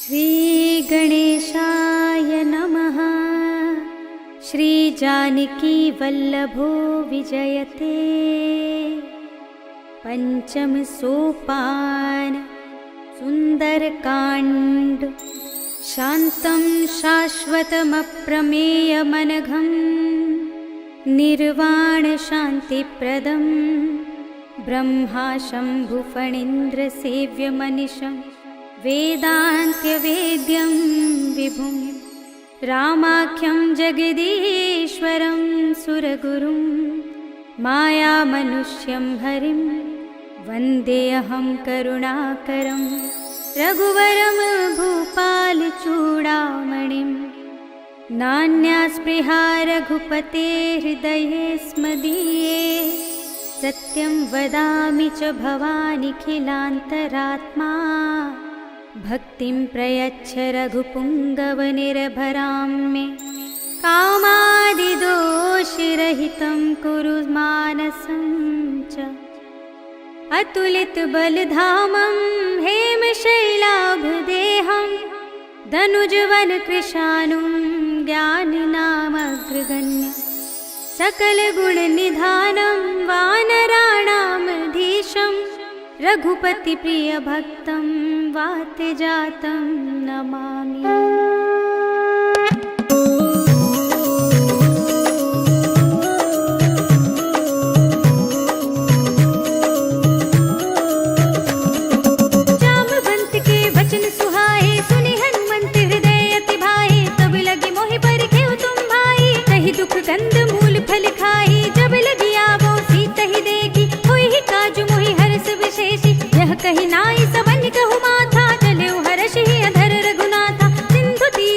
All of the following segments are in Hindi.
श्री गणेशाय नमः। श्री जानकी वल्लभो विजयते। पंचम सोपान सुंदरकांड। शांतं शाश्वतमप्रमेयमनघं निर्वाण शांतिप्रदं ब्रह्मा शंभुफणीन्द्र सेव्यमनिशं वेदान्त्यवेद्यं विभुं रामाख्यं जगदीश्वरं सुरगुरुं मायामनुष्यं हरिं वन्देऽहं करुणाकरं रघुवरं भूपालचूडामणिं। नान्या स्पृहा रघुपते हृदये स्मदीये सत्यं वदामि च भवानिखिलान्तरात्मा। भक्तिं प्रयच्छ रघुपुङ्गवनिर्भरां मे कामादिदोषरहितं कुरु मानसं च। अतुलितबलधामं हेमशैलाभदेहं दनुजवनकृशानुं ज्ञानिनामग्रगण्यं सकलगुणनिधानं वानराणामधीशं रघुपतिप्रियभक्तं वातजातं नमामि। कंद मूल फल खाई जब लगी आवो सीतहि देखी होई ही काजु मोहि हर्ष विशेषी। यह कही नाई सबन कहु माथा चले हर्ष ही अधर रघुनाथा। सिंधु तीर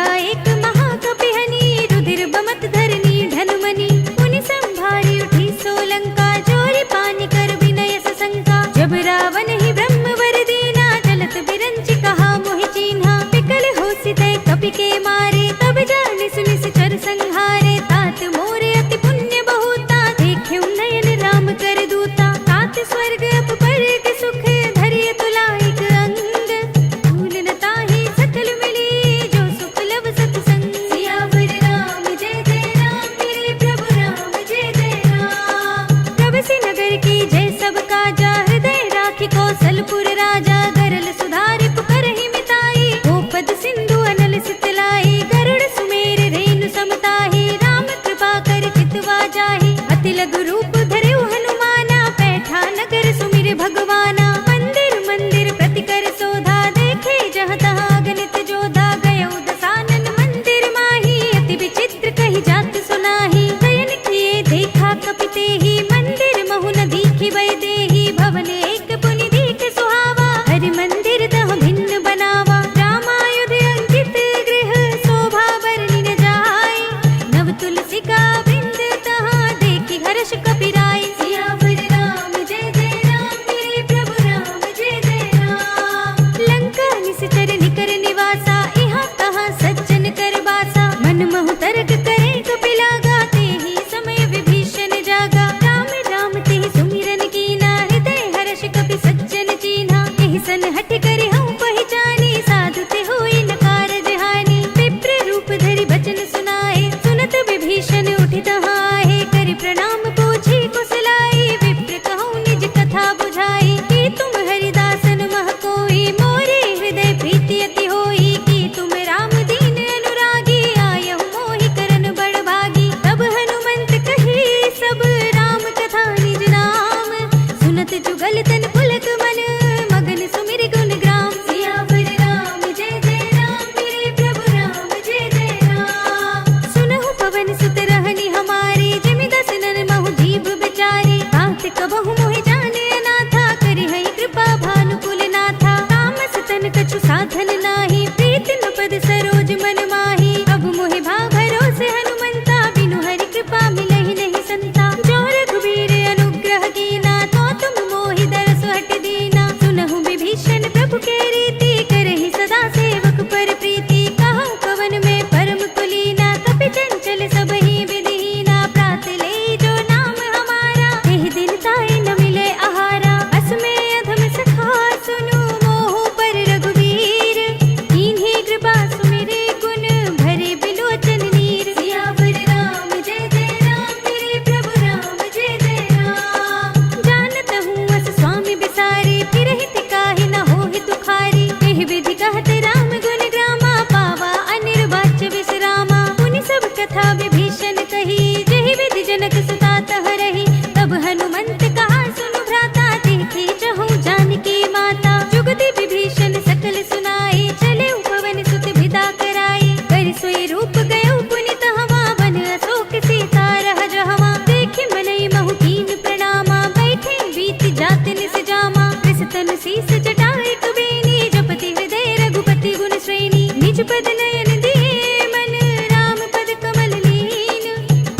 एक महाकपिहनी, रुधिर बमत धरनी ढनुमनी। मुनि संभारी उठी सोलंका, जोरी पानी कर विनय सशंका। जब रावण ही ब्रह्म वर दीना, चलत बिरंचि कहा मोहि चीन्हा। विकल होसि तै कपि के मारे, तब जानि सुनि सिचर संहारे। तात मोरे अति पुण्य बहुता, देख्युं नयन राम कर दूता। तात स्वर्ग अपवर्ग सुख, धरिय तुलाइक अंग। भूल न ताहि सकल मिली, जो सुख लव सत्संग। सियावर राम जय जय राम, मेरे प्रभु राम जय जय राम। प्रभसि नगर की जय सब काजा, हृदय राखि कौशलपुर राजा। गरल सुधारि पुकारहि मिताई, गोपद सिंधु अनल सितलाई। गरुड़ सुमेर रेणु समताहि, राम कृपा कर चितवा जाहि। अति लघु रूप धरेउ हनुमाना, पैठा नगर सुमिर भगवाना। मंदिर मंदिर प्रति कर सोधा, देखे जहाँ तहाँ अगणित जोधा। गयउ दसानन मंदिर माही, अति विचित्र कही जात सुनाही। शयन किए देखा कपि तेहि, मंदिर महु न दीखि भय देहि। भवन एक पुनि दीख सुहावा, हरि मंदिर तह भिन्न बनावा। रामायुध अंकित गृह, शोभा बरनि न जाय। नव तुलसी का बिंद, तहाँ देखि हर्ष कपि राय। सियावर राम जय जय राम, मेरे प्रभु राम जय जय राम। लंका निश्चर निकर निवासा, इहाँ तहाँ सज्जन कर बासा। मन महु तर्क करे कपि लागा, तेहि समय विभीषण जागा। राम राम तेहि सुमिरन कीना, हृदय हर्ष कपि सज्जन चीन्हा। एहि सन हठ करि हऊँ पहिचानी, साधु ते होई न कारज हानि। विप्र रूप धरि बचन सुनाए, सुनत विभीषण उठि तहाँ आहे। करि प्रणाम पूछी कुशलाई, विप्र कहूँ निज कथा बुझाई। कि तुम हरिदासन मह कोई, मोरे हृदय प्रीति अति होई। कि तुम राम दीन अनुरागी, आयहु मोहि करन बड़ भागी। तब हनुमंत कही सब, राम कथा निज नाम। सुनत जुगल तन पुलक मन, मगन सुमिर गुण ग्राम। सियावर राम जय जय राम, मेरे प्रभु राम जय जय राम। सुनहु पवन सुत रहनि हमारी, जिमि दस नर महु जीव बिचारी। तात कबहु मोहि जाने अनाथा, करि हई कृपा भानुकुल नाथा। तामस तन कछु साधन नाही, प्रीति न पद सरोज मन माही। अब मोहि भाव भरोसे हनुमंता, बिनु हरि कृपा मिलहि नहीं संता। जो रघुबीर अनुग्रह कीना, तो तुम मोहि दरस हट दीना। सुनहु विभीषण प्रभु के रीति, करहि सदा सेवक पर प्रीति। कहउँ कवन में परम कुलीना, कपि चंचल सबहि विधिहीना। प्रात ले जो नाम हमारा, एहि दिन ताहि न मिले आहारा। अस में अधम सखा सुनु, मोहु पर रघुवीर। कीन्ही कृपा सुमिरे गुण, भरे बिलोचन नीर। सियावर राम जय जय राम, मेरे प्रभु राम जय जय राम। जानत हूँ अस स्वामी बिसारी, फिरहि तिकाहि न होहि दुखारी। एहि विधि कहत राम गुण ग्रामा, पावा अनिर्वाच्य विश्रामा। मुनि सब कथा विभीषण कही, जेहि विधि जनक सुता तह रही। तब हनुमंत कहा सुनु भ्राता, देखे चहु जानकी माता। जुगति विभीषण सकल सुनाई, चले पवन सुत विदा कराई। कर सोई रूप गयो पुनि तहवा, वन अशोक सीता रह जहवा। देखि मनई महु कीन प्रणामा, बैठे बीत जात निस जामा। कृषतन शीस जटाए कुबेनी, जपति हृदय रघुपति गुण श्रेणी। निज पद नयन दिए मन, राम पद कमल लीन।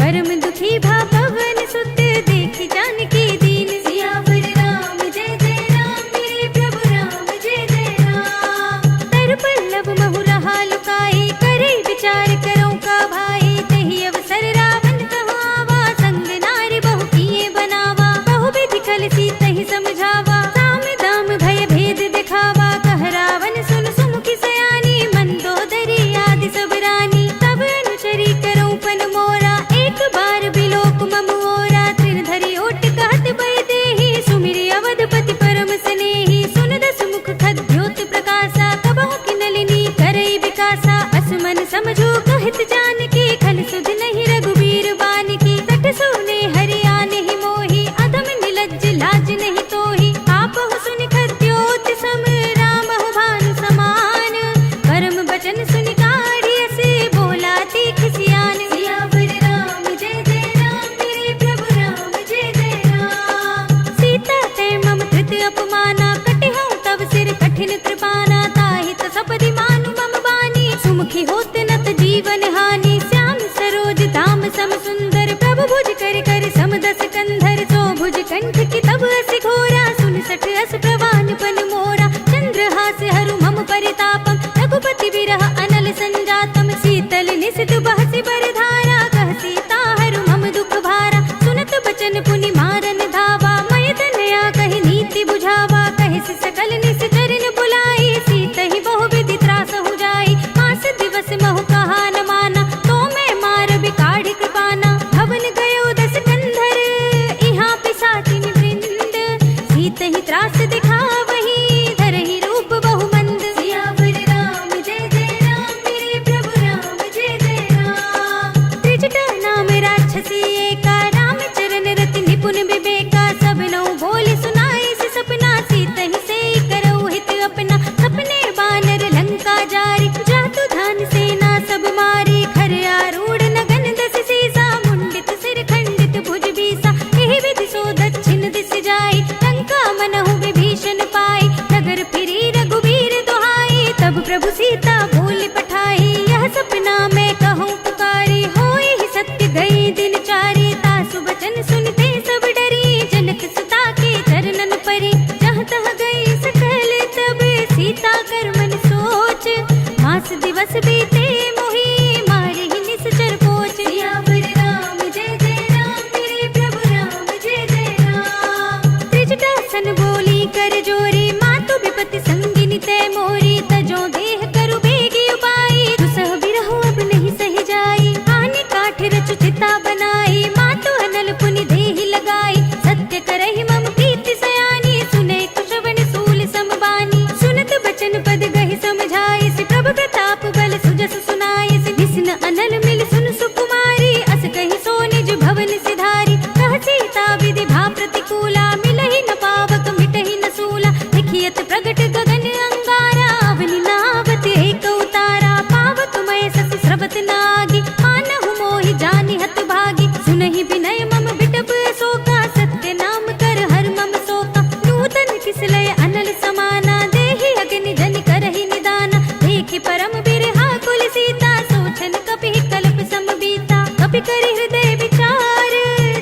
परम दुखी भा पवन सुत, देखि जानकी दीन। सियावर राम जय जय राम, मेरे प्रभु राम जय जय राम। तर पल्लव महु रहा लुकाई, करे विचार करो का भाई। तेहि अवसर रावण कहाँ आवा, संग नारी बहु किए बनावा। बहु विधि कल सीतहि समझावा, साम दाम भय भेद दिखावा। कह रावण सुन सुमुखी सयानी, मंदोदरी आदि सब रानी। तब अनुचरी करो पन मोरा, एक बार बिलोक मम ओरा। त्रिधरि ओट कहत भय देहि, सुमिरि अवधपति परम स्नेही। सुन दस मुख खद्योत प्रकाशा, कबहु कि नलिनी करई विकासा। असमन समझो कहित जानकी, खल सुध नहीं रघुबीर बानकी। सठ सुने हरि आनेहि मोहि, अधम निलज्ज लाज नहीं तोहि। आपहु सुनि खद्योत सम, रामहु भानु समान। परम बचन सुनि काढ़ी असे, बोला तीख सियान। सियावर राम जय जय राम, मेरे प्रभु राम जय जय राम। सीता ते मम कृत अपमाना, कटिहउँ तव सिर कठिन कृपाना। ताहि त सपदि मानु मम बानी, सुमुखी होत न ते मोरी तजो देह करु बेगी उपाई दुसह बिरहु अब नहीं सह जाई आने काठ रचु चिता बनाई मातु अनल पुनि देहि लगाई सत्य करहि मम प्रीति सयानी सुने कुशवन सूल समबानी सुनत बचन पद गहि समझाई सि प्रभु प्रताप बल सुजस सुनाई सि विष्णु अनल मिल सुन सुकुमारी अस कहि सो निज भवन सिधारी कह सीता विधि भा प्रतिकूला मिलहि न पावक मिटहि न सूला लिखियत प्रगट गगन अंगारा अवनि नावत एक उतारा पावक मय सस स्रवत नागी मानहु मोहि जानि हत भागी सुनहि विनय मम बिटप शोका सत्य नाम कर हर मम शोका नूतन किसलय अनल समाना देहि अग्नि जनि करहि निदाना देखि परम बिरहा कुल सीता सोचन कपि कल्प समबीता कपि करि हृदय विचार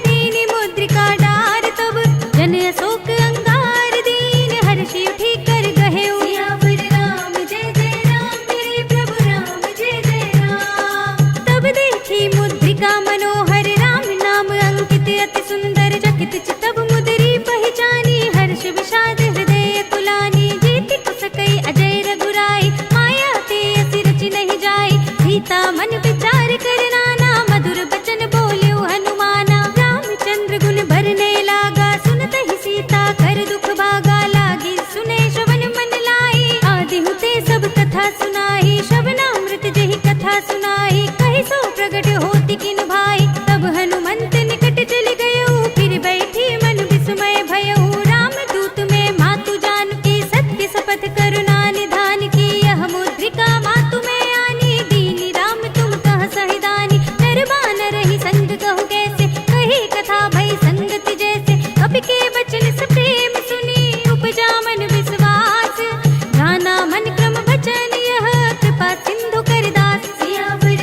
दीनि मुद्रिका डार तब जन अशोक अंगार दीन हर्षि उठी कर गहे सियावर राम जय जय राम मेरे प्रभु राम जय जय राम तब देखी मुद्रिका मनोहर राम नाम अंकित अति सुंदर चकित चितव मुद्री पहचानी हर्ष विषाद हृदय कुलानी जीति कुसकई अजय रघुराई माया ते असि रचि नहीं जाई सीता मन विचार कर नाना मधुर बचन बोल्यो हनुमाना रामचंद्र गुण भरने लागा सुनत ही सीता कर दुख भागा लागी सुने श्रवण मन लाई आदि हुते सब कथा सुनाई श्रवणामृत जहि कथा सुनाई कहि सो प्रगट होति किन भाई तब हनुमंत निकट चल गयो फिर बैठी मन विस्मय भयो राम दूत में मातु जानकी सत्य शपथ करुणा निधान की यह मुद्रिका मातु में आनी दीनी राम तुम कह सहिदानी नरबान रही संग कहु कैसे कही कथा भई संगति जैसे कपि के वचन से प्रेम सुनी उपजा मन विश्वास जाना मन क्रम वचन यह कृपा सिंधु कर दास सियावर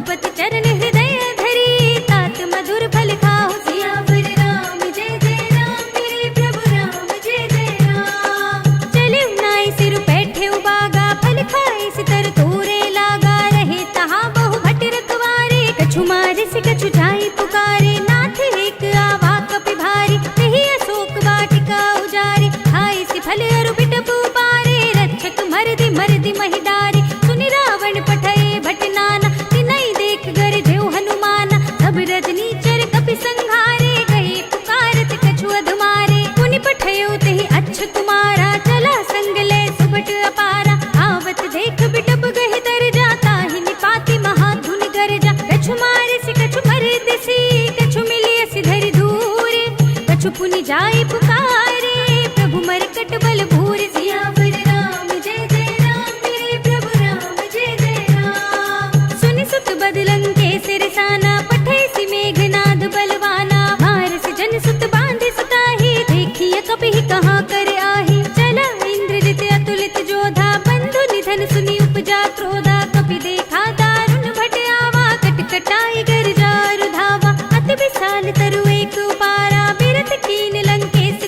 रघुपति चरण हृदय धरी, तात मधुर फल खाओ सियावर राम। जय जय राम मेरे प्रभु राम, जय जय राम। चले नाई सिर बैठे उबागा, फल खाए सितर तोरे लागा। रहे तहाँ बहु भट रखवारे, कछु मारे से कछु जाई पुकारे। नाथ एक आवा कपि भारी, कही अशोक वाटिका उजारी। खाए से फल अरु बिटपु पारे, रक्षक मरदि मरदि महिडारी। सुनि रावण पठए भट नाना, तिनहि देख गरजेउ हनुमाना। सब रजनीचर कपि संघारे, गए पुकारत कछु अधमारे। पुनि पठयो तेहि अच्छ कुमारा, चला संग ले सुभट अपारा। आवत देख बिटप गहि तर जाता, ही निपाति महाधुनि गरजा। कछु मारे से कछु मरदि सी, कछु मिलिय सिधरि धूरे। कछु पुनि जाय पुकारे, प्रभु मरकट बल भूरि। सियावर राम जय जय राम मेरे प्रभु राम, जय जय राम। सुनि सुत बदलंग के सिरसाना, पठै सि मेघनाद बलवाना। मारस जन सुत बांधे सुताही, देखिय कपिहि कहाँ कर आही। चला इंद्रजित अतुलित जोधा, बंधु निधन सुनि उपजा क्रोधा। कपि देखा दारुण भट आवा, कटकटाई गर्जा रुधावा। अति विशाल तरु एक उपारा, बिरथ कीन लंकेश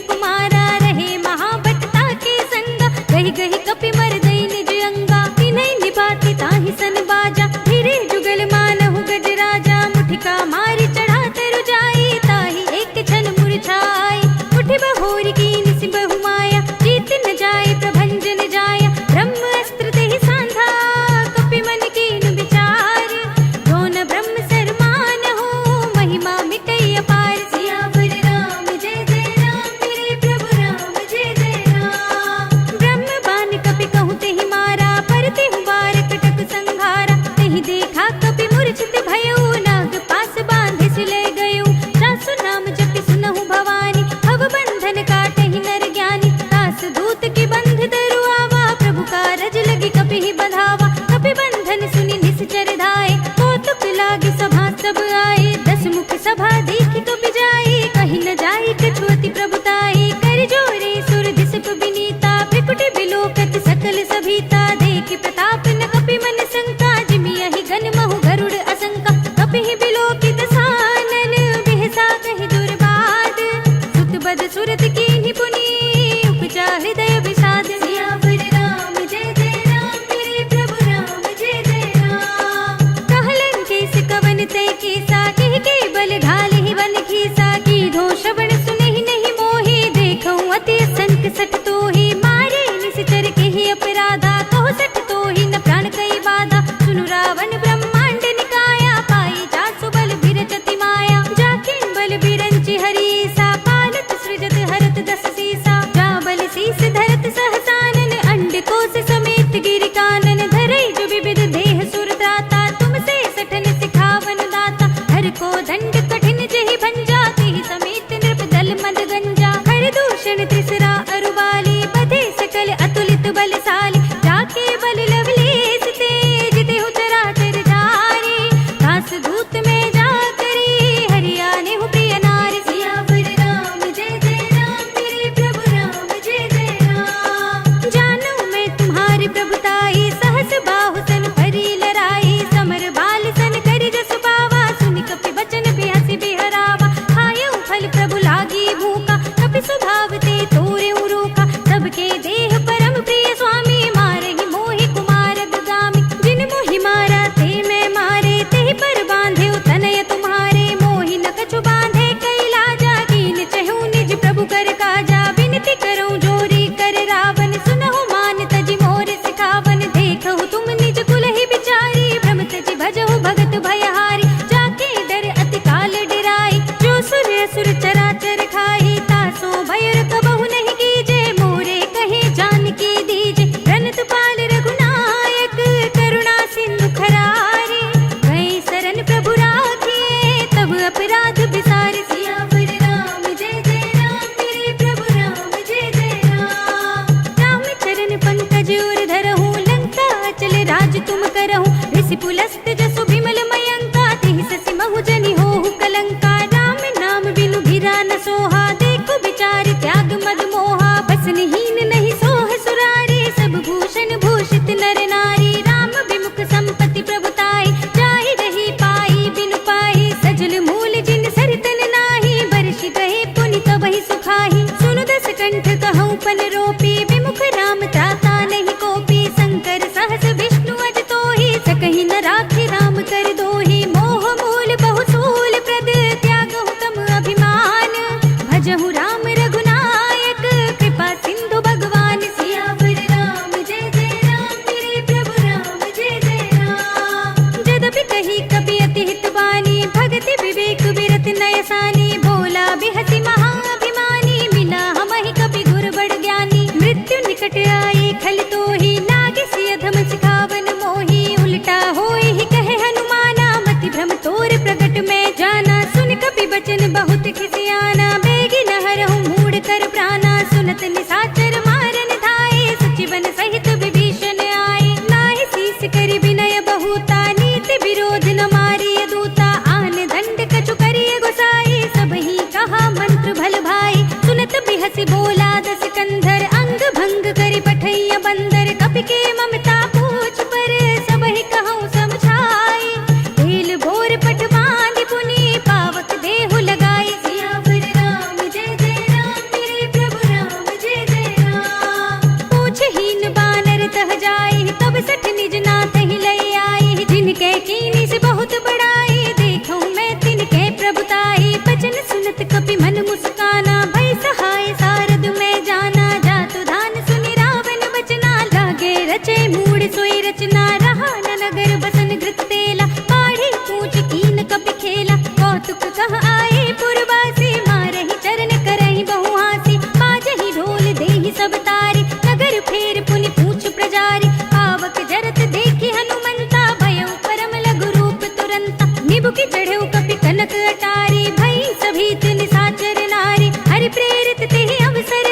बचन बहुत खिसियाना, बेगी नहरहु मूड कर प्राणा, सुनत निशाचर मारन धाये, सचिवन सहित विभीषण आए, नाहि शीस करि विनय बहुता, नीति विरोध न मारिय दूता, आन दंड कछु करिय गोसाई, सबहि कहा मंत्र भल भाई, सुनत बिहसि बोला दस कंधर, अंग भंग करि पठैया बंदर, कपि के ममता पूछ पर, सबहि कहूँ समझाई, ढील भोर पट बांधि पुनि, पावक देहु लगाई, सियावर राम जय जय राम, मेरे प्रभु राम जय जय राम। पूछहीन बानर तह जाई, तब सठ निज नाथ ही लई आई, जिनके कीनी से बहुत बड़ाई, देखूं मैं तिनके प्रभुताई, बचन सुनत कपि मन मुस्काना, भई सहाय सारद में जाना, जातु धान सुनि रावण बचना, लागे रचे मूड सोई रचना, रहा न नगर बसन घृत तेला, पाढ़ी पूछ कीन कपि खेला, कौतुक कह आए पुरवासी, मारहि चरण करहि बहु हासी, बाजहि ढोल देहि सब तारी, नगर फेर पुनि पूछ प्रजारी, पावक जरत देखि हनुमंता, भयउ परम लघु रूप तुरंता, निबुकि चढ़ऊ कपि कनक अटारी, भई सभीत निशाचर नारी, हरि प्रेरित तेहि अवसर,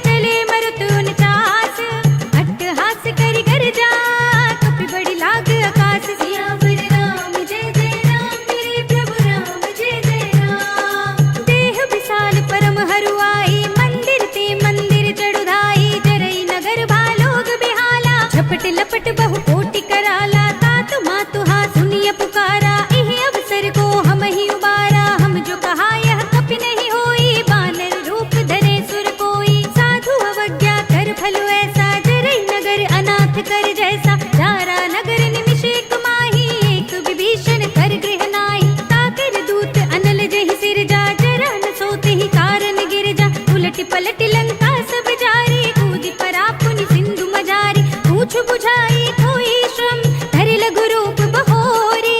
चले मरुत उनचास, अट्टहास करि गर्जा, कपि बड़ी लाग आकाश, सियावर राम जय जय राम, मेरे प्रभु राम जय जय राम। देह विशाल परम हरुआई, मंदिर ते मंदिर चढ़ुधाई, जरई नगर भालोग बिहाला, झपट लपट बहु कोटि कराला, तात मातु हा सुनिय पुकारा, इहि अवसर को हम ही उबारा, हम जो कहा यह कपि नहीं होई, बानर रूप धरे सुर कोई, साधु अवज्ञा कर फलो ऐसा, जरई नगर अनाथ कर जैसा, जारा नगर निमिष एक माही, एक विभीषण कर गृह नाही, ताकर दूत अनल जहि सिर जा, जरा न सोते ही कारण गिर जा, उलट पलट लंका सब जारी, कूदि परा पुनि सिंधु मजारी, पूछ बुझाई कोई श्रम, धरि लघु रूप बहोरी,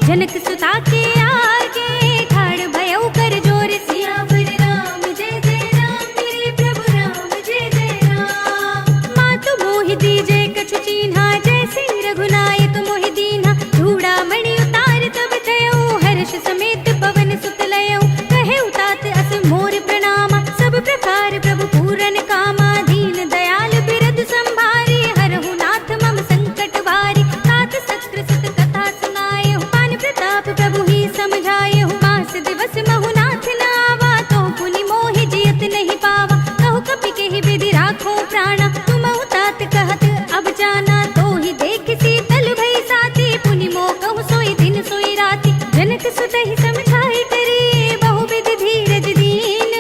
जनक सुता के आगे, ठाड़ भयउ कर जोर, सियावर राम जय जय राम, मेरे प्रभु राम जय जय राम। मातु मोहि दीजे कछु चीन्हा, जैसे रघुनायक मोहि दीन्हा, चूड़ामणि उतार तब थयउ, हर्ष समेत पवन सुत लयउ, कहे उतात अस मोर प्रणामा, सब प्रकार प्रभु पूरन कामा, दीन दयाल बिरधु संभारी, हरहु नाथ मम संकट भारी, तात सत्र सुत कथा सुनायहु, पान प्रताप प्रभु ही समझायहु, मास दिवस महु नाथ न आवा, तो पुनि मोहि जियत नहीं पावा, कहु कपि केहि विधि राखो प्राणा, तुमहु तात कहत अब जाना, तो ही देख शीतल भई साथी, पुनि मोह कहु सोई दिन सोई राती, जनक सुत ही समझाई करी, बहु विधि धीरज दीन,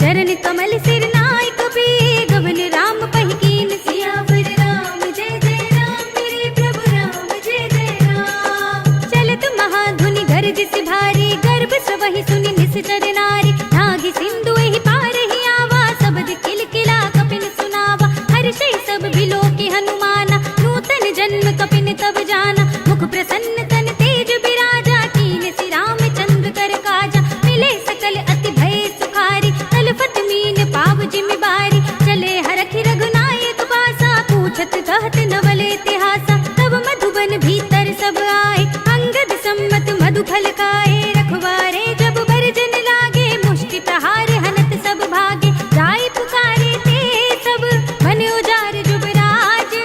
चरण कमल सिर नाय कपि, गगन राम पहि कीन, सियावर राम जय जय राम, मेरे प्रभु राम जय जय राम। चलत महाधुनि गरजसि भारी, गर्भ सबहि सुनि निश्चर नारी, नाहि सिंधु एहि पार ही आवा, सबद किलकिला कपिन सुनावा, हर्षै सब बिलोकि हनुमाना, नूतन जन्म कपिन तब जाना, मुख प्रसन्न तन तेज बिराजा, कीन सि रामचंद्र कर काजा, मिले सकल अति भय सुखारी, तलफत मीन पाव जिमि बारी, चले हरखि रघुनायक बासा, पूछत कहत नवल इतिहासा, तब मधुबन भीतर सब आए, अंगद सम्मत मधु फल खाए, रखवारे जब बरजन लागे, मुष्टि प्रहार हनत सब भागे, जाय पुकारे ते सब, मन उजार जुबराज,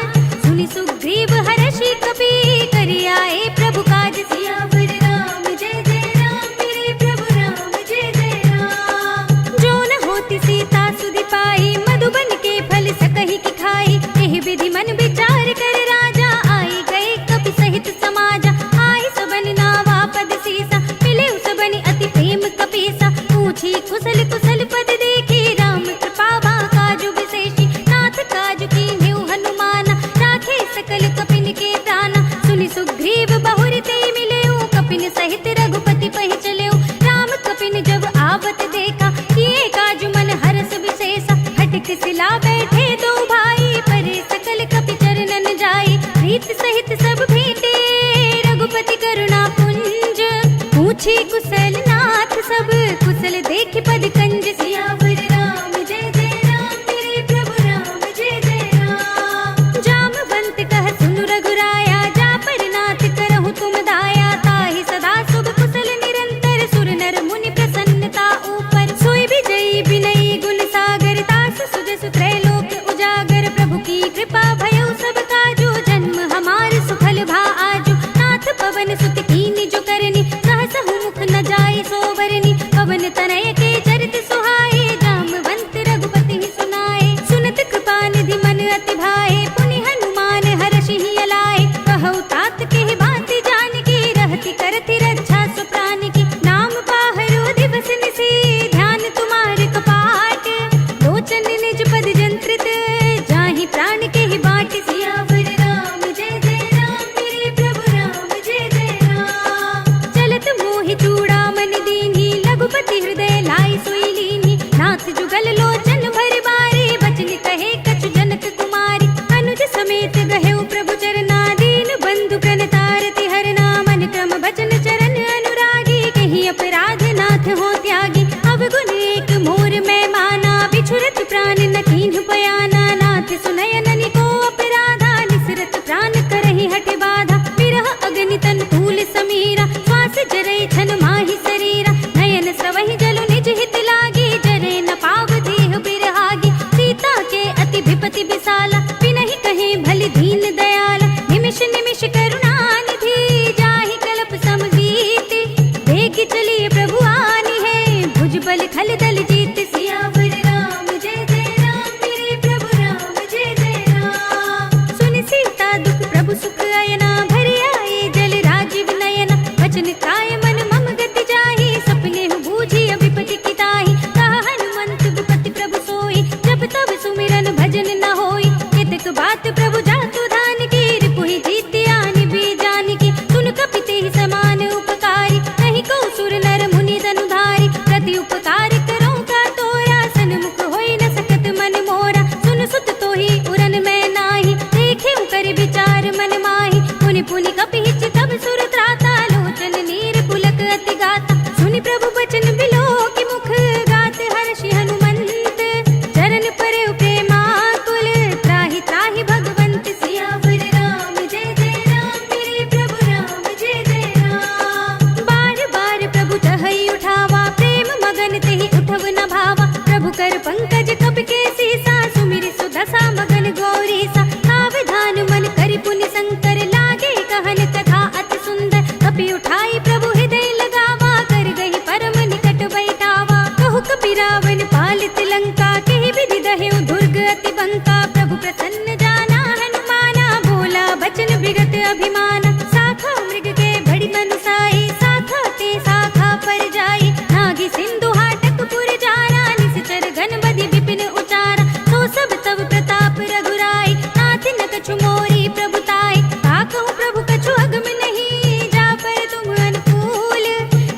सुनि सुग्रीव हर्षि कपि, करि आए प्रभु काज, सियावर राम जय जय राम, मेरे प्रभु राम जय जय राम। जो न होती सीता सुधि पाई, मधुबन के फल सकहि की खाई, एहि विधि मन विचार कर राजा, आई गए कपि सहित समाजा, आई सबन नावा पद सीसा, मिले सबनि अति प्रेम कपीसा, पूछी कुशल कुशल पद देखी, राम कृपा काजु विशेषी, नाथ काजु कीन्हु हनुमाना, राखे सकल कपिन के प्राणा, सुनि सुग्रीव बहुर ते मिलेउ, कपिन सहित रघुपति पहि चलेउ, राम कपिन जब आवत देखा, किए काजु मन हरस विशेषा, हठित सिला बैठे दो भाई, परे सकल कपि चरणन जाई, प्रीत सहित सब भेटे, रघुपति करुणा पुंज, पूछी कुशल नाथ सब, कुशल देखि पद कंज, सियावर राम जय जय राम, मेरे प्रभु राम जय जय राम। जामवंत कह सुनु रघुराया, जा पर नाथ करहु तुम दाया, ताहि सदा शुभ कुशल निरंतर, सुर नर मुनि प्रसन्न बल खल दल जीत सियावर राम जय जय राम मेरे प्रभु राम जय जय राम। सुन सीता दुख प्रभु सुख अयना भरि आए जल राजीव नयना वचन काय मन मम गति जाहि सपने हूँ बूझी विपति की ताहि कहा हनुमंत विपति प्रभु सोई जब तब सुमिरन भजन न होई केतक बात प्रभु जातु धान की रिपुहि जीत आनि भी जान की सुन कपिते ही समान उपकारी नहीं को सुर नर मुनि धनुधारी प्रति उपकार करो का तोरा सन्मुख होई न सकत मन मोरा सुन सुत तो ही उरन मैं नाही देखे कर विचार मन माही पुनि पुनि कपि हिच तब सुर त्राता लोचन नीर पुलक अति गाता सुनि प्रभु बचन बिलो की मुख गात हर्षि हनुमंत चरण परे प्रेमाकुल त्राहि त्राहि भगवंत सियावर राम जय जय राम मेरे प्रभु राम जय जय राम। बार बार प्रभु चहई उठावा प्रेम मगन तेहि उठव न भावा प्रभु कर पंकज कपि के सीसा सुमिर सुदशा मगन गौरी सा सावधान मन करि पुनि शंकर लागे कहन कथा अति सुंदर कपि उठाई प्रभु हृदय लगावा कर गही परम निकट बैठावा कहु कपि रावण पालित लंका केहि विधि दहेउ दुर्ग अति बंका प्रभु प्रसन्न जाना हनुमाना बोला बचन विगत अभिमाना साखा मृग के बड़ी मनुसाई साखा ते साखा पर जाई नागी सिंधु हाटक पुर जाना निश्चर घन बदि विपिन उचारा तो सब तब प्रताप रघुराई नाथ न कछु मोरी प्रभुताई काकहु प्रभु कछु अगम नहीं जा पर तुम अनुकूल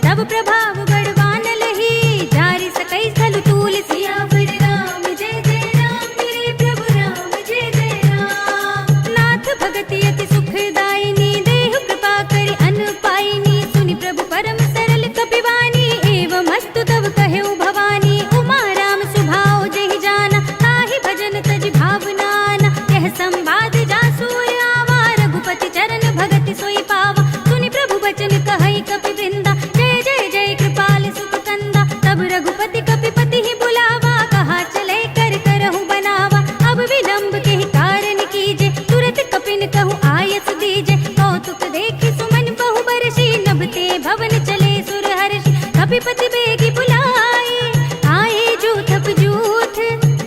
तब प्रभाव बड़वान लही जारि सकै स्थल तूल सियावर राम जय जय राम मेरे प्रभु राम जय जय राम। नाथ भगति अति सुखदायिनी देहु कृपा करि अन पाइनी सुनि प्रभु परम सरल कपिवानी एवं अस्तु तब कहेउ भवानी उमा राम सुभाव जहि जाना ताहि भजन तज भावनाना यह संवाद जासूर आवा रघुपति चरण भगति सोई पावा सुनि प्रभु बचन कहई कपि वृंदा जय जय जय कृपाल सुख कंदा तब रघुपति कपिपति ही बुलावा कहा चले कर करहु बनावा अब विलंब के ही कारण कीजे तुरत कपिन कहु आयस दीजे कौतुक देखि सुमन बहु बरसी नभते भवन चले सुर हर्षि कपिपति बेगी बुलाए आए जूथ जूथ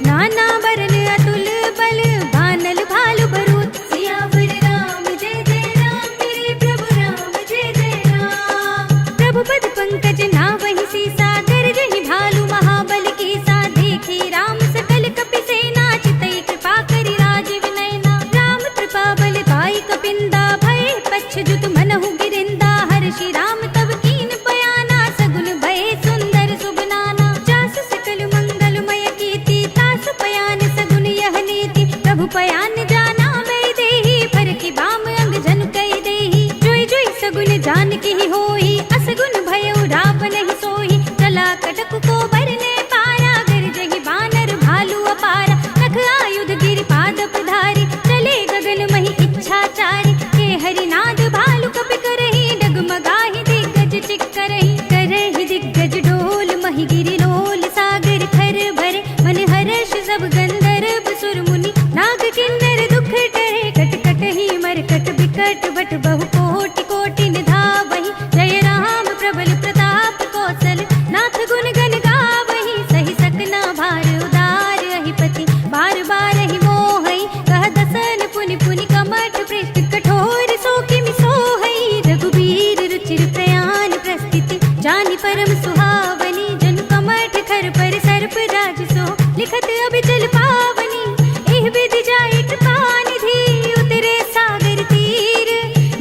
नाना बरन अतुल बल बानल भालु भरूत सियावर राम जय जय राम मेरे प्रभु राम जय जय राम। प्रभु पद पंकज नावहि सीसा गरजहि भालु महाबल कीसा देखी राम सकल कपि सेना चितई कृपा करि राजीव नयना राम कृपा बल पाई कपिंदा भय पच्छ जुत मनहु गिरिंदा हर्षि राम तब कीन बयाना सगुन भय सुंदर सुबनाना जास सकल मंगलमय कीर्ति तास पयान सगुन यह नीति प्रभु पयान जाना मैं देहि फर की बाम अंग जन कई देहि जोई जोई सगुन जान की ही होई असगुन भयउ रावण ही सोई चला कटक को बरने पारा गरजहि बानर भालु अपारा नख आयुध गिरि पादप धारी चले गगन महि इच्छाचारी के हरिनाद भालु कपि करहि डगमगाहि दिग्गज चिक्करहि करहि दिग्गज डोल महि गिरि लोल सागर खर भरे मन हर्ष सब गंधर्व सुर मुनि नाग किन्नर दुख टरे कट कट ही मरकट बिकट बट बहु कोटि कोटि निधावहि जय राम प्रबल प्रताप कौशल नाथ गुण गण गावहि सहि सकना भार उदार अहिपति बार बार ही मोहई कह दसन पुनि पुनि कमठ पृष्ठ कठोर सो किमि सोहई रघुबीर रुचिर प्रयाण प्रस्थिति जानि परम सुहावनी जनु कमठ खर पर सर्प राज सो लिखत अभिचल पावनी एह विधि जाय कृपा निधि उतरे सागर तीर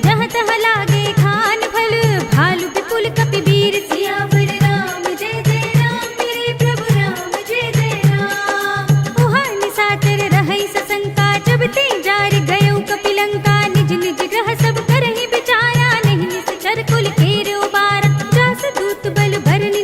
जहाँ तहाँ लागे खान फल भालु विपुल कपि वीर सियावर राम जय जय राम मेरे प्रभु राम जय जय राम। उहाँ निशाचर रहै सशंका जब ते जार गयो कपि लंका निज निज ग्रह सब करहि विचारा नहीं निश्चर कुल केर उबारा जास दूत बल भरनि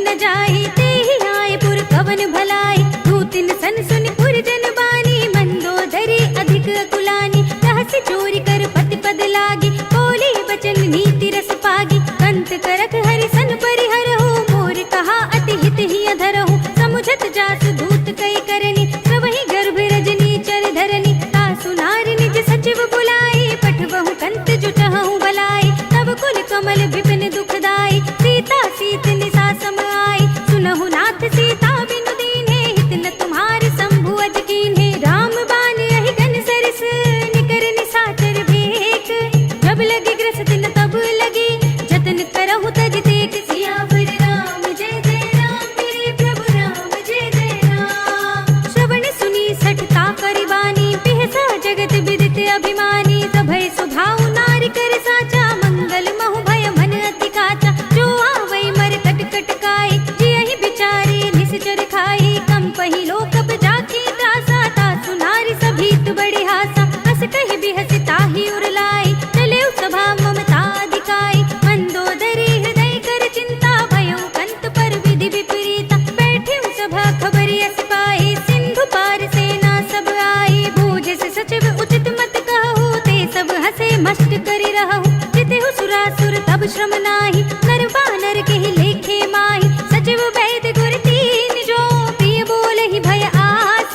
सब श्रम नाही, नर बानर के ही लेखे माही। सचिव वैद्य गुर तीन जो, प्रिय बोले ही भय आस।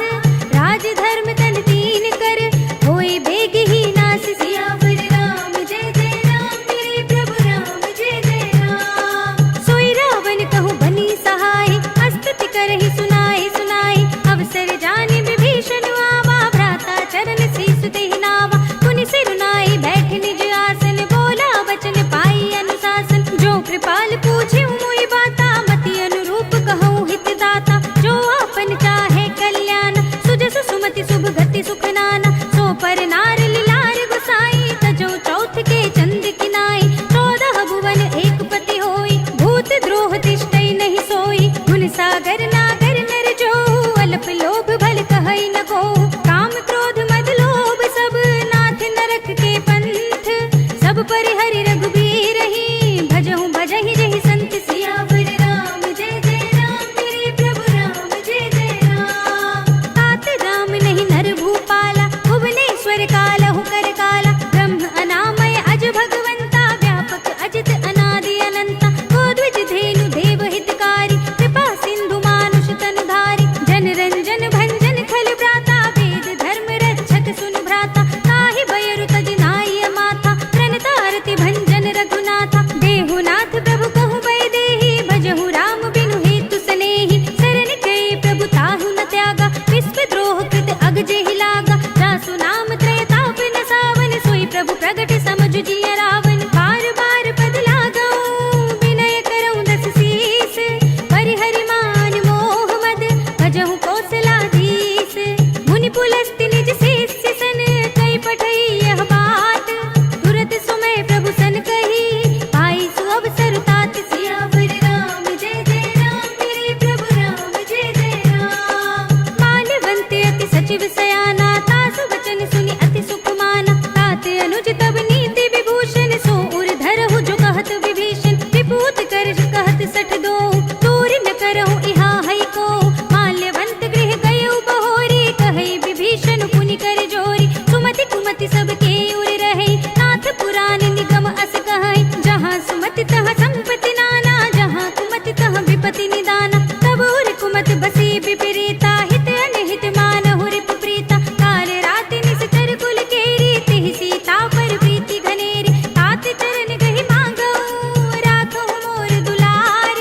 राज धर्म तन तीन कर, होए बेग ही नास। सियावर राम जय जय राम, मेरे प्रभु राम जय जय राम। सोई रावण कहूँ बनी सहाय, अस्तुति करहि सुनाए सुनाए। अवसर जाने विभीषण आवा, भ्राता चरण शीस देहि नावा। पुनि सिर नाई बैठ निज आसन, बोला वचन पाई अनुशासन। जो कृपाल पूछे मोहि बाता, मति अनुरूप कहूँ हित दाता। जो आपन चाहे कल्याण, सुजस सुमति शुभ गति सुख नाना। सो पर नार लिलार गुसाई, तजो चौथ के चंद किनाई। 14 भुवन एक पति होई, भूत द्रोह तिष्ठई नहीं सोई। गुण सागर नागर नर जो, अल्प लोभ भल कहई न को। काम क्रोध मद लोभ सब, नाथ नरक के पंथ। सब परिहरि रघुबीर ही, भजहु भजहि जहि संत। सियावर राम जय जय राम, मेरे प्रभु राम जय जय राम। तात राम नहीं नर भूपाला, भुवनेश्वर कालहु कर काला। ब्रह्म अनामय अज भगवंता, व्यापक अजित अनादि अनंता। गोद्विज धेनु देव हितकारी, कृपा सिंधु मानुष तनुधारी। जन रंजन भंजन खल भ्राता, वेद धर्म रक्षक सुन भ्राता। ताहि बयरु तज नाई माथा, प्रणतारति भंजन रघुनाथा। देहुनाथ प्रभु कहु भय देहि, भजहु राम बिनु हेतु सनेहि। शरण गए प्रभु ताहु न त्यागा, विश्व द्रोह कृत अग जेहि लागा। जासु नाम त्रय ताप न सावन, सोई प्रभु प्रगट समझु जिय रावण। बार बार पद लागऊं, विनय करऊं दस शीस। परिहरि मान मोह मद, भजहु कौशलाधीश। मुनि पुलस्त्य निज शिष्य सन, कई पठई यह बात। तुरत सुमय प्रभु सन कही, पाई सु अवसर तात। सियावर राम जय जय राम, मेरे प्रभु राम जय जय राम। माल्यवंत अति सचिव सयाना, तासु वचन सुनि अति सुख माना। तात अनुज तब नीति विभूषण, सो उर धरहु जो कहत विभीषण। विभूत कर कहत सठ दो, दूर न करहु इहा है को। माल्यवंत गृह गयउ बहोरी, कहई विभीषण पुनि कर जोरी। सुमति कुमति सबके उर रहे, नाथ पुराण निगम अस कहै। जहाँ सुमति तहाँ संपत्ति नाना, जहाँ कुमति तहाँ विपत्ति निदाना। तब उर कुमति बसी विपरीता, हित अनहित मानहु रिपु प्रीता। काल राति निश्चर कुल केरी, तिहि सीता पर प्रीति घनेरी। तात चरण गहि मांगऊ, राखहु मोर दुलार।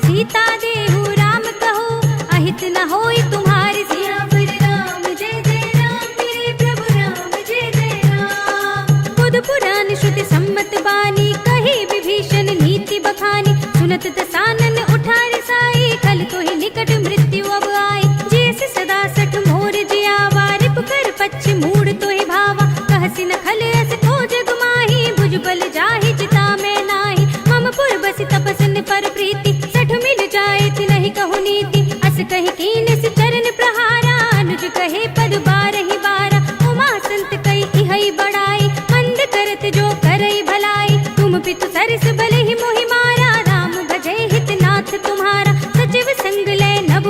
सीता देहु राम कहू, अहित न होई तुम्हारी। सियावर राम जय जय राम, मेरे प्रभु राम जय जय राम। बुध पुराण श्रुति सम्मत बानी, कही विभीषण नीति बखानी। सुनत दसानन उठारि साई, खल तो ही निकट मृत्यु अब आई। जैसे सदा सठ मोर जियावा, रिप कर पच्छ मूड तो ही भावा। कहसी न खल अस को जग माही, भुजबल जाहि जिता मैं नाही। मम पुर बसि तपसन पर प्रीति, सठ मिल जाए ति नहीं कहु नीति। अस कहि कीन सि चरण प्रहारा, अनुज कहे पद बारहि बारा। उमा संत कई इहै बड़ाई, मंद करत जो करई भलाई। तुम पितु सरस बलहि मोहि मारा, राम भजै हित नाथ तुम्हारा। सचिव संग लय नभ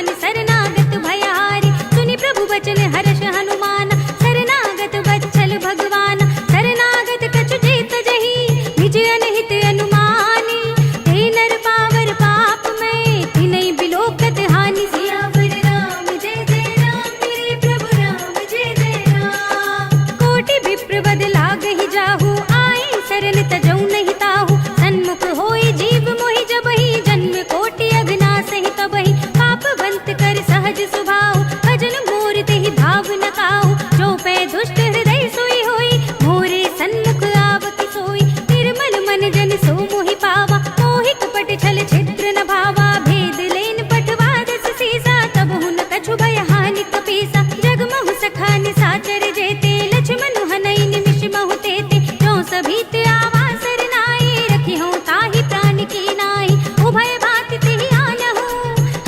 सुन शरणागत भयहारी। सुनि प्रभु बचन हर्ष हनुमान, शरणागत वत्सल भगवान। शरणागत कछु जेत जही, निज अनहित अनुमानी। ते नर पावर पाप में, तिनहि बिलोकत हानि। सियावर राम जय जय राम, मेरे प्रभु राम जय जय राम। कोटि विप्र बद लागहि जाहु, आए शरण तजौ नहीं ताहु। सन्मुख होय जीव मोहि जबहि, जन्म कोटि अघनासहि तबहि। पापवंत कर सहज सुभाव, भजन मोर तेहि भाव न काहु। जो पै दुष्ट हृदय सोई होई, मोरे सन्मुख आवति सोई। निर्मल मन जन सो मोहि पावा, मोहि कपट छल छिद्र न भावा। भेद लेन पठवा दस सीसा, तबहु न कछु भय हानि कपीसा। जगमहु सखा निसाचर जेते, लक्ष्मण हनई निमिष महु तेते। जो सभीत आवा सरनाई, रखिहउँ ताहि प्राण की नाई। उभय भाति तेहि आनहु,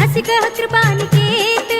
हँसि कह कृपा निकेत।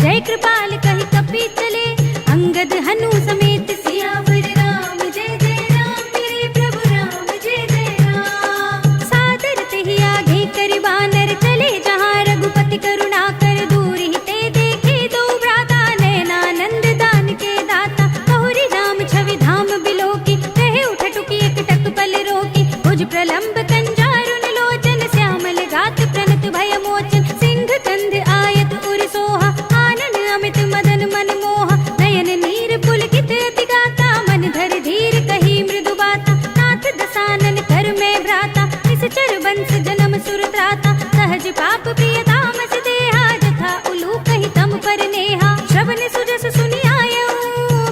जय कृपाल कहि कपितले, अंगद हनु समेत। सियावर राम जय जय राम, मेरे प्रभु राम जय जय राम। सादर तेहि आगे करि बानर, चले जहाँ रघुपति करुणा कर। दूर ही ते देखे दो भ्राता, नयनानंद दान के दाता। बहुरी राम छवि धाम बिलोकी, कहे उठटुकी एकटक पल रोकी। भुज प्रलंब कंजारुन लोचन, श्यामल गात प्रणत भय मोचन। सिंह कंध आयत उर सोहा, आनन अमित मदन मन मोहा। नयन नीर पुलकित अति गाता, मन धर धीर कही मृदु बाता। नाथ दसानन कर में भ्राता, निश्चर बंस जन्म सुर त्राता। सहज पाप प्रिय तामस देहा, जथा उलूक ही तम पर नेहा। श्रवण सुजस सुनि आयऊ,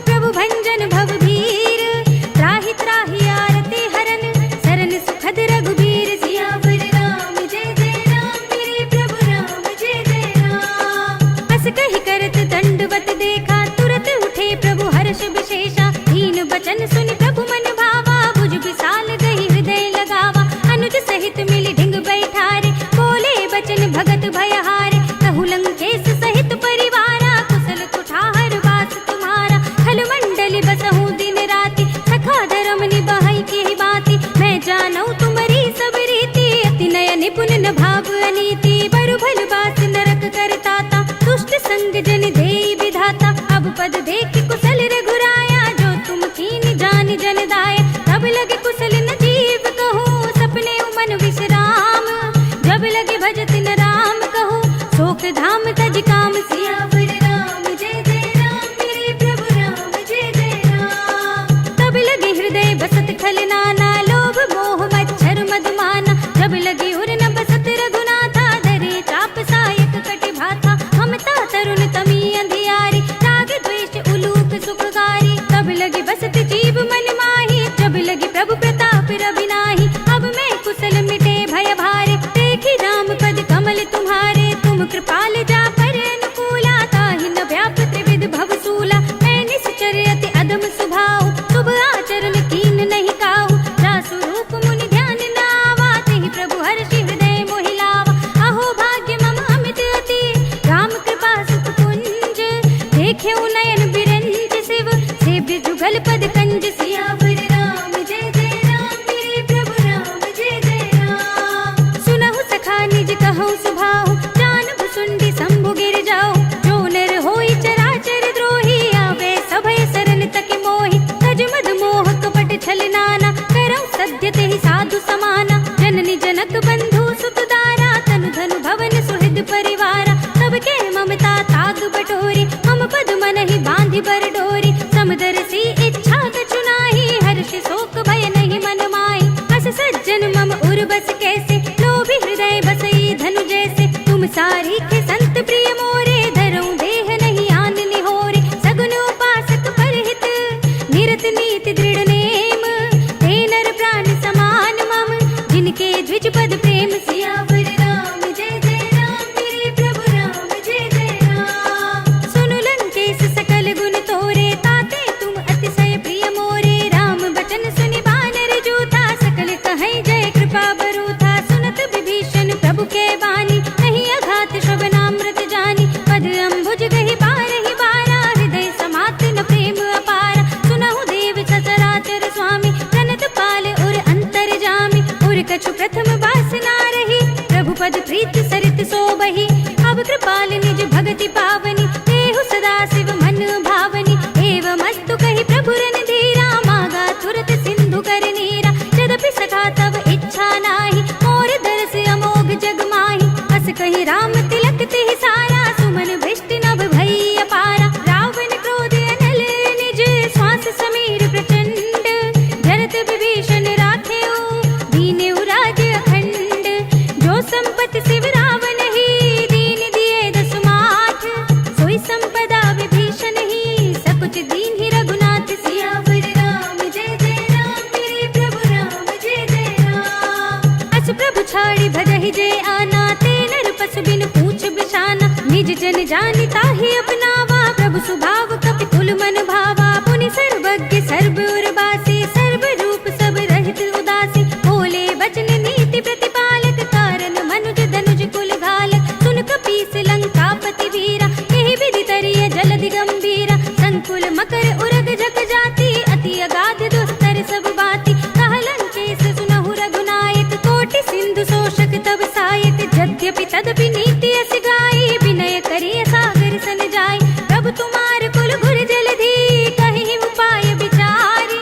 प्रभु भंजन भव भीर। त्राहि त्राहि आरती हरन, सरन सुखद रघुबीर। सियावर राम जय जय राम, मेरे प्रभु राम जय जय राम। अस कहि करत दंडवत देखा, तुरत उठे प्रभु हर्ष विशेषा। दीन बचन सुनि प्रभु मन भावा, भुज विशाल गही हृदय लगावा। अनुज सहित मिलि ढिंग बैठारे, बोले बचन भगत भयहारे। कहु लंकेश सहित परिवारा, कुशल कुठार वास तुम्हारा। खल मंडली बसहु दिन राति, सखा धर्म निभाई की बाती। मैं जानऊ तुम्हारी सब रीति, अति नय निपुण न भाव अनीति। बरु भल बास नरक करताता, दुष्ट संग जन देई विधाता। अब पद देख कुशल रघुराया, जो तुम कीन जान जन दाया। तब लगे कुशल न जीव कहो, सपने मन विश्राम। जब लगे भजत न राम कहो, शोक धाम तज काम। सियावर राम जय जय राम, मेरे प्रभु राम जय जय राम। तब लगे हृदय बसत खल नाना, लोभ मोह मच्छर मधुमाना। जब लगे उर न बसत रघुनाथा, धरे चाप सायक कटि भाथा। ममता तरुण तमी अंधियारी, राग द्वेष उलूक सुखगारी। तब लगे बसत जीव मन माही, जब लगे प्रभु प्रताप रविनाही। अब मैं कुशल मिटे भय भारे, देखी राम पद कमल तुम्हारे। तुम कृपाल जा पर अनुकूला, ताहि न व्याप त्रिविध भवसूला। मैं निश्चर अति अधम सुभाव, शुभ आचरण कीन नहीं काहू। जासु रूप मुनि ध्यान न आवा, तेहि प्रभु हर्षि हृदय मोहि लावा। अहो भाग्य मम अमित अति, राम कृपा सुख कुंज। देखेउ नयन बिरंज शिव, सेव्य जुगल पद कंज। सियावर राम जय जय राम, मेरे प्रभु राम जय जय राम। सुनहु सखा निज कहु सुभाहु, जानब सुंडी शंभु गिर जाओ। जो नर होई चराचर द्रोही, आवे सभय सरन तकि मोहि। तज मद मोह कपट छल नाना, करौ सद्य तेहि साधु समाना। जननी जनक बंधु सुत दारा, तनु धनु भवन सुहृद परिवारा। सबके ममता ताग बटोरी, मम पद मनहि बांधि बर डोरी। समदर्शी इच्छा कछु नाही, हर्ष शोक भय नहीं मन माही। अस सज्जन मम उर बस कैसे, लोभी हृदय बसई धनु जैसे। तुम सारी के संत प्रिय मोरे, धरऊं देह नहीं आन निहोरे। सगुन उपासक परहित, निरत नीति दृढ़ नेम। ते नर प्राण समान मम, जिनके द्विज पद प्रेम। सियावर राम जय जय राम, मेरे प्रभु राम जय जय राम। सुनु लंकेश सकल गुण तोरे, ताते तुम अतिशय प्रिय मोरे। राम बचन सुनि बानर जूथा, सकल कहे जय कृपा बरूथा। निज जन जानिता ही अपनावा, प्रभु सुभाव कपि कुल मन भावा। पुनि सर्वज्ञ सर्व उर्वासी, सर्व रूप सब रहित उदासी। बोले वचन नीति प्रतिपालक, कारण मनुज धनुज कुल घालक। सुन कपीस लंकापति वीरा, यही विधि तरिय जलधि गंभीरा। संकुल मकर उरग जग जाति, अति अगाध दुस्तर सब बाती। कहलन केस सुनहु रघुनायक, कोटि सिंधु शोषक तब सायक। यद्यपि तदपि नीति अस गाई, विनय करिय सागर सन जाई। प्रभु तुम्हार कुल घुर जलधि, कहि उपाय विचारी।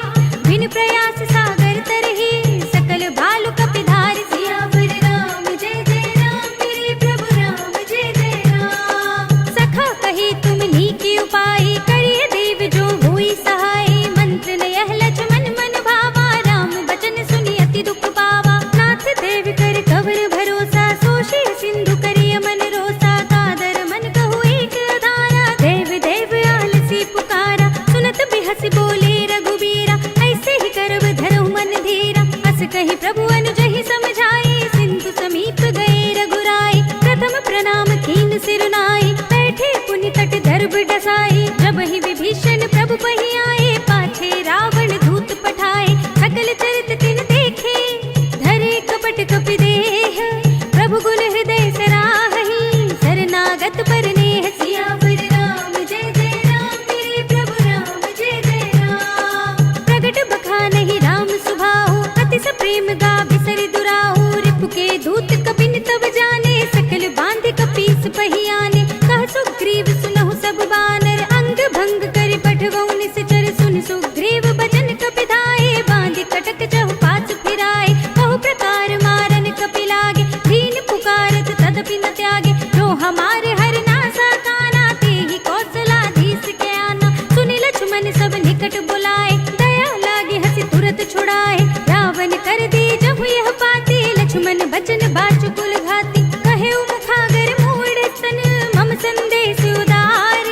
बिन प्रयास सागर तरहि, सकल भालु कपि धारि। सियावर राम जय जय राम, मेरे प्रभु राम जय जय राम। सखा कही तुम नीकी उपाय, करिय देव जो हुई सहाय। मंत्र न यह लक्ष्मण मन भावा, राम बचन सुनि अति दुख पावा। नाथ देव कर कवर भरोसा, सोषि सिंधु करिय मन रोसा। कादर मन कहु एक अधारा, देव देव आलसी पुकारा। सुनत बिहसि बोले रघुबीरा, ऐसे ही करब धरहु मन धीरा। अस कहि प्रभु अनुजहि समझाए, सिंधु समीप गए रघुराई। प्रथम प्रणाम कीन सिर नाई, बैठे पुनि तट दर्भ डसाई। जब ही विभीषण प्रभु पहि आए, पाछे रावण दूत पठाए। सकल चरित तिन देखे, धरे कपट कपि देह। प्रभु गुण हृदय सराहहि, शरणागत पर नेह। सियावर राम जय जय राम, मेरे प्रभु राम जय जय राम। प्रगट बखानहि राम सुभाहु, अति स प्रेम गाभि सरि दुराहु। रिपु के दूत कपिन तब जाने, सकल बांधि कपीस पहि आने। कह सुग्रीव सुनहु सब बानर, अंग भंग करि पठवहु निश्चर। सुनि सुग्रीव बचन कपि धाये, बांधि कटक चहु पाछ फिराए। बहु प्रकार मारन कपि लागे, दीन पुकारत तदपि न त्यागे। जो हमारे हर नासा काना, तेहि कौशलाधीश के आना। सुनि लक्ष्मण सब निकट बुलाए, दया लागे हंसी तुरत छुड़ाए। रावण कर दी जहु यह पाती, लक्ष्मण बचन बाचु कुल घाती। कहे मुखागर मूढ़ सन, मम संदेश उदार।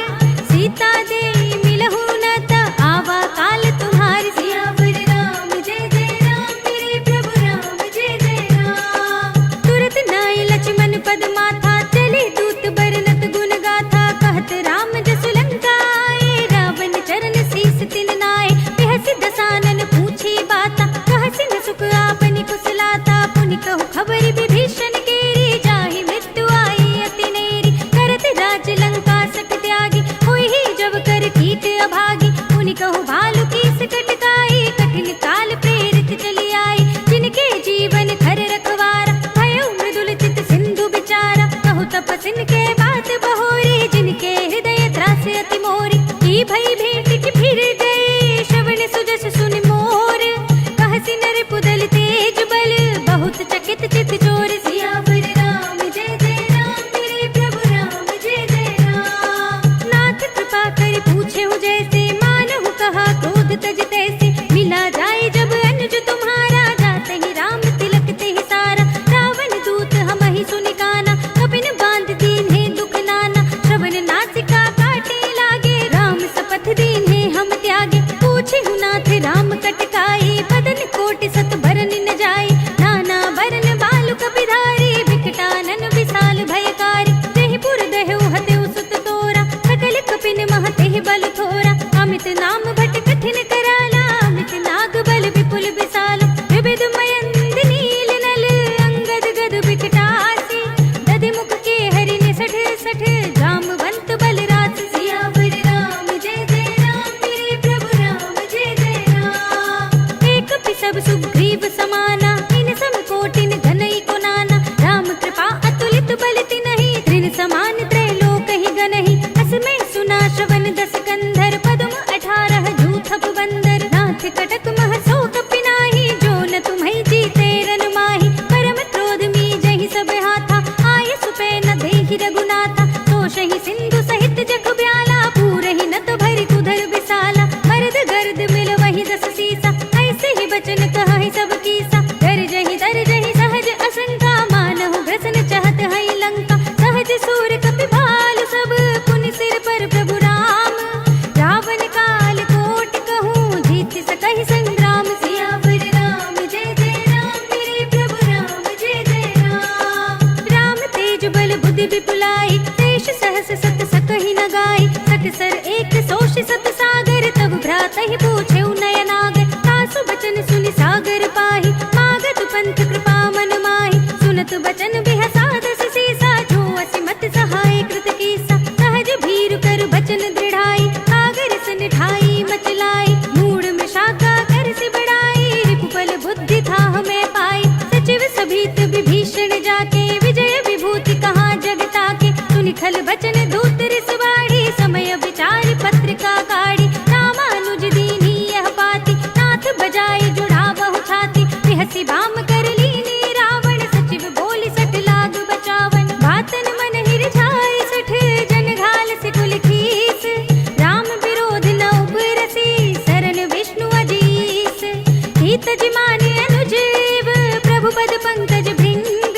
सीता दे मिलहु न त, आवा काल तुम्हारी। सियावर राम जय जय राम, मेरे प्रभु राम जय जय राम। तुरत नाई लक्ष्मण पद माथा, चले दूत बरनत गुण गाथा। कहत राम जसु लंका आए, रावण चरण शीस तिन नाए। बिहसि दसानन पूछी बाता, कहसि न सुख आपनि कुशलाता। पुनि कहु खबर विभीषण केरी, जाहि मृत्यु आई अति नेरी। करत राज लंका सक त्यागी, होई ही जब कर कीट अभागी। पुनि कहु भालु कीस कटकाई, कठिन काल प्रेरित चली आई। जिनके जीवन खर रखवारा, भयो मृदुल चित सिंधु बिचारा। कहु तपसिन के बात बहोरी, जिनके हृदय त्रास अति मोरी। की भई भेंट की फिर गए, श्रवण सुजस सुनि मोर। कहसि नर पुदल तेज बल, बहुत चकित चित चोर। सियावर राम जय जय राम, मेरे प्रभु राम जय जय राम। नाथ कृपा करि पूछेहु जैसे, मानहु कहा क्रोध तज तैसे। मिला जाए जब अनुज तुम्हारा, जाते ही राम तिलक तेहि सारा। रावण दूत हमहि सुनि काना, कपिन बांध दीन्हे दुख नाना। श्रवण नासिका काटे लागे, राम शपथ दीन्हे हम त्यागे। पूछेहु नाथ राम कटकाई, बदन कोटि सत भरन न जाई। नाना वरन बालु कपि धारी, विकटानन विशाल भयकारी। तेहि पुर दहु हतेउ सुत तोरा, सकल कपिन मह तेहि बल थोरा। अमित नाम भट कठिन कराला, अमित नाग बल विपुल विशाल। विविध मयंद नील नल, अंगद गद विकटासी। दधि मुख के हरि निसठ सठ, जामवंत बल रास। सियावर राम जय जय राम, मेरे प्रभु राम जय जय राम। एक पि सब सुग्रीव समाना, इन सम कोटिन घनई को नाना। राम कृपा अतुलित बल तिनहि, तृण समान त्रैलोक ही गनहि। अस में सुना श्रवण दस कंधर, पद्म 18 जूथप बंदर। नाथ कटक मह सो कपि नाही, जो न तुम्हि जीते रन माही। परम क्रोध मीजहि सब हाथा, आय सुपै न देहि रघुनाथा। तोषहि सिंधु सहित जग ब्याला, पूरहि न तो भरि कुधर विशाला। मर्द गर्द मिल वही दस सीसा, ऐसे ही बचन कहहि सब कीसा। दर्जहि सहज असंका, मानहु ग्रसन चाहत हई लंका। सहज सूर कपि भालु सब, पुनि सिर पर प्रभु राम। रावण काल कोटि कहूँ, जीत सकहि संग्राम। सियावर राम जय जय राम, मेरे प्रभु राम जय जय राम। राम तेज बल बुद्धि विपुलाई, शेष सहस्र छल बचन दूत रिसवाड़ी, समय विचार पत्रिका काढ़ी, रामानुज दीनी यह पाती, नाथ बजाई जुड़ा बहु छाती, बिहसी बाम कर लीनी रावण, सचिव बोली सठ लाग बचावन, बातन मन हिर छाई सठ जन घाल से कुल खीस, राम विरोध न उबरसी शरण विष्णु अजीस, हित जिमाने अनुजीव प्रभु पद पंकज भृंग,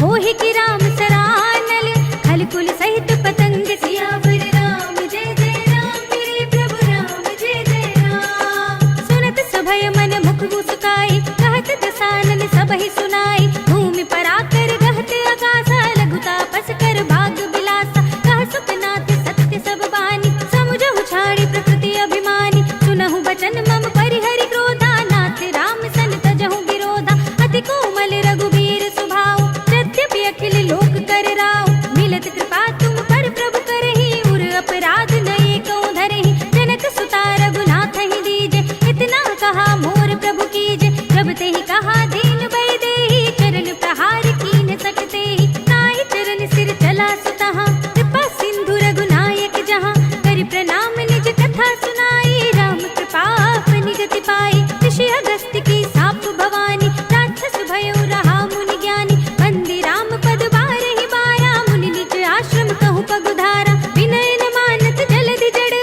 होहि की राम सरानल खल कुल सहित पतंग, सियावर राम जय जय राम मेरे प्रभु राम जय जय राम, सुनत सभय मन मुख मुस्काई, कहत दसानन सबहि सुनाई, भूमि पर आकर गहत आकाशा, लघु तापस कर भाग बिलासा, कह सुखनाथ सत्य सब बानी, समुझहु छाड़ी प्रकृति अभिमानी, सुनहु बचन मम परिहरि क्रोधा, नाथ राम सन तजहु विरोधा, अति कोमल रघुबीर सुभाऊ, यद्यपि अखिल लोक कर राव, मिलत कृपा तुम पर प्रभु करहि, उर अपराध नये कौ धरहि, जनक सुता रघुनाथ ही दीजे, इतना कहा मोर प्रभु कीजे, जब ते ही कहा दीन भय देहि, चरण प्रहार कीन सकते ही, नाहि चरण सिर चला सुतहा, कृपा सिंधु रघुनायक जहाँ, करि प्रणाम निज कथा सुनाई, राम कृपा अपनी गति पाई, ऋषि अगस्त्य की साप भवानी, राक्षस भयो रहा मुनि ज्ञानी, बंदी राम पद बारहि बारा, मुनि निज आश्रम कहु पगुधारा, विनय न मानत जलधि जड़,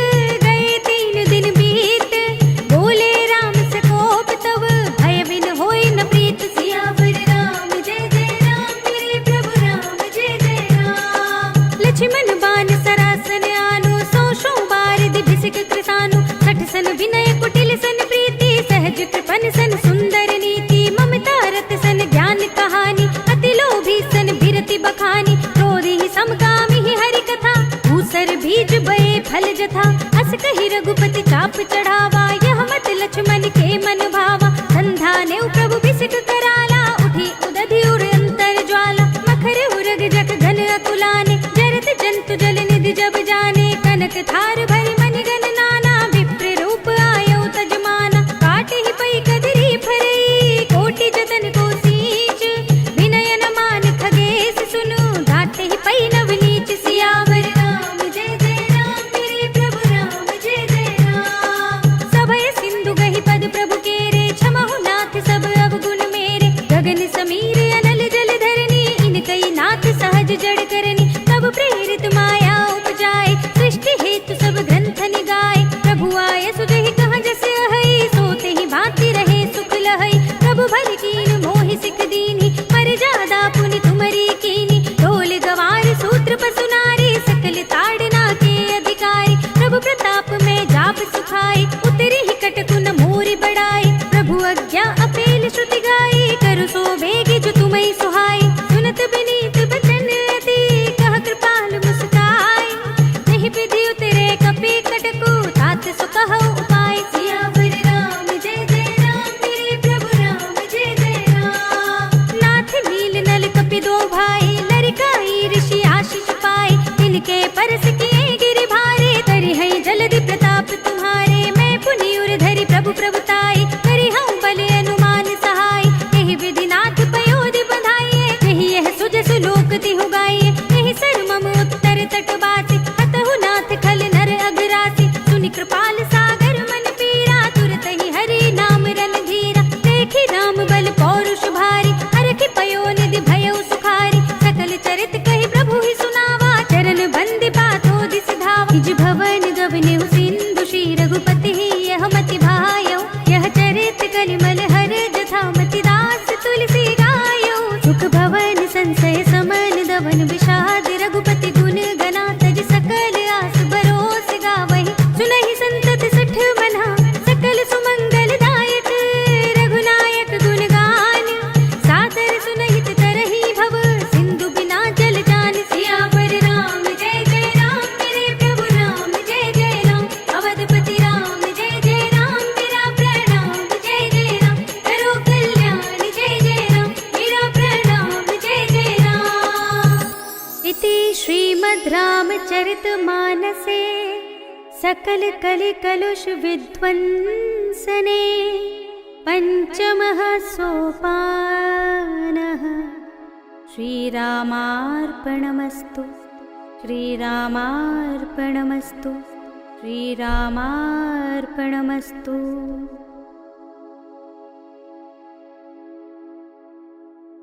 गए 3 दिन बीत, बोले राम से कोप तब, भय बिन होई न प्रीत, सियावर राम जय जय राम मेरे प्रभु राम जय जय राम, लक्ष्मण बान सरासन आनो, सौ बारिधि भिसिक कृसानु, सठ सन विनय कुटिल सन प्रीति, सहज कृपन सन सुंदर नीति, ममता रत सन ज्ञान कहानी, अति लोभी सन बिरति बखानी, क्रोधी समकामी ही हरि कथा, भूसर बीज बये फल जथा, अस कहि रघुपति चाप चढ़ावा, यह मत लक्ष्मण के मन भावा, संधाने प्रभु बिसिक कराला, उठी उदधि उर अंतर ज्वाला, मखर उरग जग घन अकुलाने, जरत जंतु जल निधि जब जाने, कनक थार भरि मनि गण नाना, विप्र रूप आयो तजमाना, काटे ही पई कदरी फरई, कोटि जतन को सींच, विनय न मान खगेश सुनु, घाटे ही पई नवनीच, सियावर राम जय जय राम मेरे प्रभु राम जय जय राम, सभय सिंधु गहि पद प्रभु केरे, क्षमहु नाथ सब अवगुण मेरे, गगन समीर अनल जल धरनी, इनकई नाथ सहज जड़ करनी, तब प्रेरित माया उपजाए, सृष्टि हेतु सब ग्रंथ निगाए, प्रभु आय सुजहि कहाँ जस अहै, सोते ही भांति रहे सुख लहै, प्रभु भल कीन मोहि सिख दीन्ही, पर जादा पुनि तुमरी कीनी, ढोल गवार सूत्र पसु नारी, सकल ताड़ना के अधिकारी, प्रभु प्रताप में जाप सुखाई, उतरी ही कटकुन मोरि बढ़ाई, प्रभु आज्ञा अपेल श्रुति गाई, करु सो बेगी जो तुम्हें सुहाई, सुनत विनीत बचन अति, कह कृपाल मुस्काई, नहीं विधि उतरे कपि कटकु, तात सो कहु उपाय, सियावर राम जय जय राम मेरे प्रभु राम जय जय राम, नाथ नील नल कपि दो भाई, लरिकाई ऋषि आशीष पाए, इनके परस किए गिरि भारे, करि है जलधि प्रताप तुम्हारे, मैं पुनि उर धरि प्रभु प्रभुताई, करि हूँ बल अनुमान सहाय, यही विधि नाथ पयोधि बधाइए, यही यह सुजसु लोक तिहु गाइए, यही सर मम उत्तर तट बासी, हतहु नाथ खल नर अघरासी, सुनि कृपाल सागर मन पीरा, तुरत ही हरि नाम रन धीरा, देखि राम बल पौरुष भारी, हरखि पयो निधि भयउ सुखारी, सकल चरित कहि प्रभु ही सुनावा, चरण बंदी बातो दिस धावा, निज भवन गवनेउ सिंधु श्री रघुपति ही यह मति भायौ, यह चरित कलिमल हर जथा मति दास तुलसी गायौ, सुख भवन संशय समन दवन विषाद, रघुपति गुण गना तज सकल आस बरोस गावहि, सुनहि संतत सठ मना, सकल सुमंगल दायक, रघुनायक गुण गान, सादर सुनहित तरहि भव, सिंधु बिना जल जान, सियावर राम जय जय राम मेरे प्रभु राम जय जय राम, अवधपति राम जय जय राम मेरा प्रणाम जय जय राम, करो कल्याण जय जय राम मेरा प्रणाम जय जय राम, इति श्रीमद् रामचरितमानसे सकल कलि कलुष विध्वंसने पंचमः सोपानः, श्रीरामार्पणमस्तु। श्रीरामार्पणमस्तु। श्रीरामार्पणमस्तु।